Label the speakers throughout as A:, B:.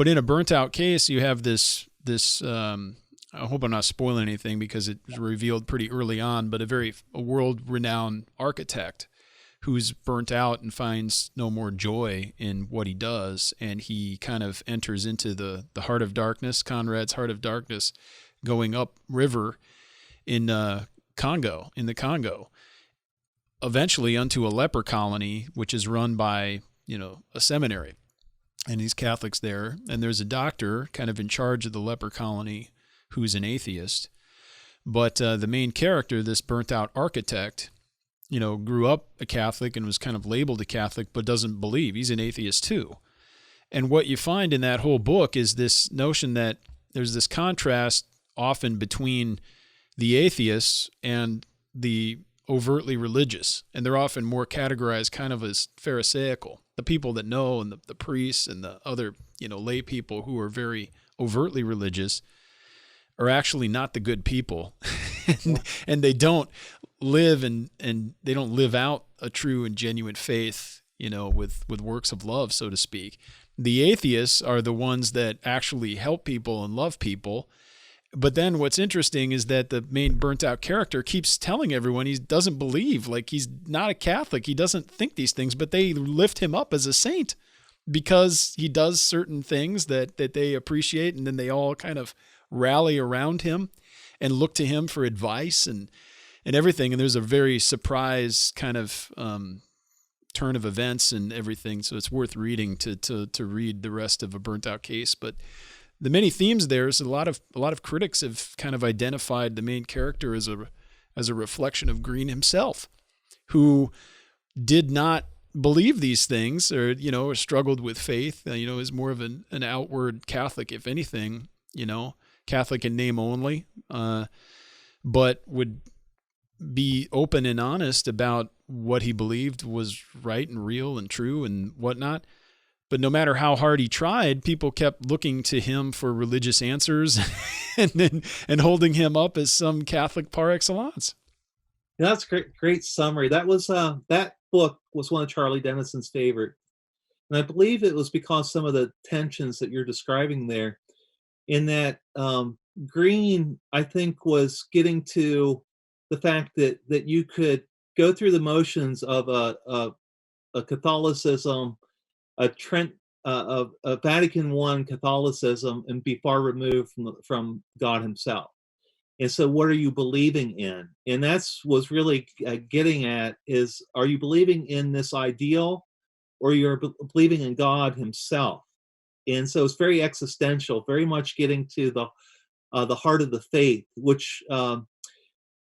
A: But in a burnt out case, you have this I hope I'm not spoiling anything because it was revealed pretty early on, but a world renowned architect who's burnt out and finds no more joy in what he does, and he kind of enters into the heart of darkness, Conrad's heart of darkness, going up river in the Congo, eventually unto a leper colony, which is run by a seminary, and these Catholics there, and there's a doctor kind of in charge of the leper colony who's an atheist, but the main character, this burnt out architect, grew up a Catholic and was kind of labeled a Catholic, but doesn't believe. He's an atheist too. And what you find in that whole book is this notion that there's this contrast often between the atheists and the overtly religious. And they're often more categorized kind of as Pharisaical. The people that know, and the priests and the other, lay people who are very overtly religious are actually not the good people. and they don't live and they don't live out a true and genuine faith, with works of love, so to speak. The atheists are the ones that actually help people and love people. But then what's interesting is that the main burnt out character keeps telling everyone he doesn't believe, like he's not a Catholic. He doesn't think these things, but they lift him up as a saint because he does certain things that they appreciate. And then they all kind of rally around him and look to him for advice and everything. And there's a very surprise kind of turn of events and everything. So it's worth reading to read the rest of A Burnt Out Case. But the many themes there is a lot of critics have kind of identified the main character as a reflection of Greene himself, who did not believe these things or struggled with faith, is more of an outward Catholic, if anything, Catholic in name only, but would be open and honest about what he believed was right and real and true and whatnot. But no matter how hard he tried, people kept looking to him for religious answers and holding him up as some Catholic par excellence.
B: Yeah, that's a great summary. That was that book was one of Charlie Dennison's favorite. And I believe it was because some of the tensions that you're describing there, in that Greene, I think, was getting to the fact that you could go through the motions of a Catholicism, a Vatican I Catholicism, and be far removed from God himself. And so what are you believing in? And that's was really getting at is, are you believing in this ideal, or you're believing in God himself? And so it's very existential, very much getting to the heart of the faith, which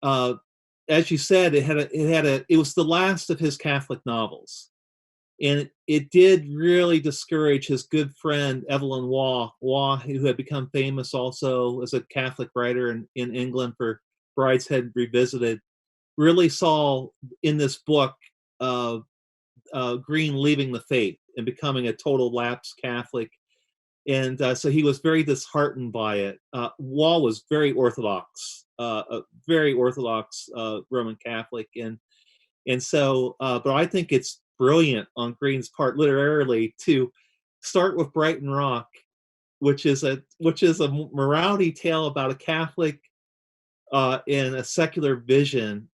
B: as you said, it was the last of his Catholic novels. And it did really discourage his good friend Evelyn Waugh, who had become famous also as a Catholic writer in England for Brideshead Revisited. Really saw in this book Greene leaving the faith and becoming a total lapsed Catholic. And so he was very disheartened by it. Waugh was very Orthodox, a very Orthodox Roman Catholic. And so, but I think it's brilliant on Greene's part literarily to start with Brighton Rock, which is a morality tale about a Catholic in a secular vision,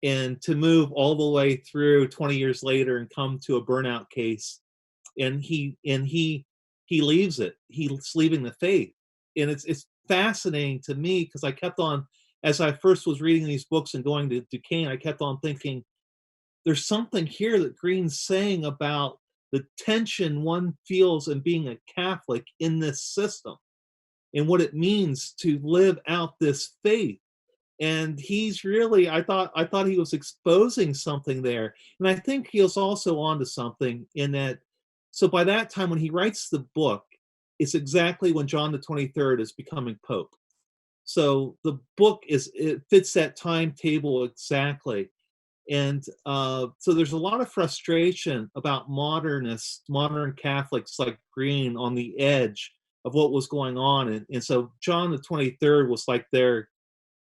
B: and to move all the way through 20 years later and come to a burnout case, and he leaves it. He's leaving the faith, and it's fascinating to me because I kept on, as I first was reading these books and going to Duquesne, I kept on thinking, there's something here that Greene's saying about the tension one feels in being a Catholic in this system and what it means to live out this faith. And he's really, I thought he was exposing something there. And I think he was also onto something in that. So by that time, when he writes the book, it's exactly when John the 23rd is becoming Pope. So the book it fits that timetable exactly. And so there's a lot of frustration about modern Catholics like Greene on the edge of what was going on. And so John the 23rd was like their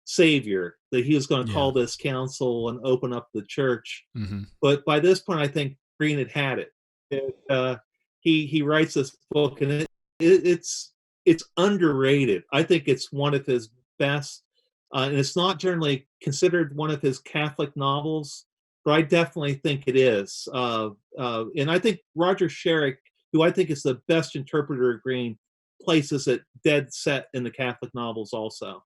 B: savior, that he was going to call this council and open up the church. Mm-hmm. But by this point, I think Greene had it. He writes this book, and It's underrated. I think it's one of his best, and it's not generally considered one of his Catholic novels, but I definitely think it is. And I think Roger Sherrick, who I think is the best interpreter of Greene, places it dead set in the Catholic novels also.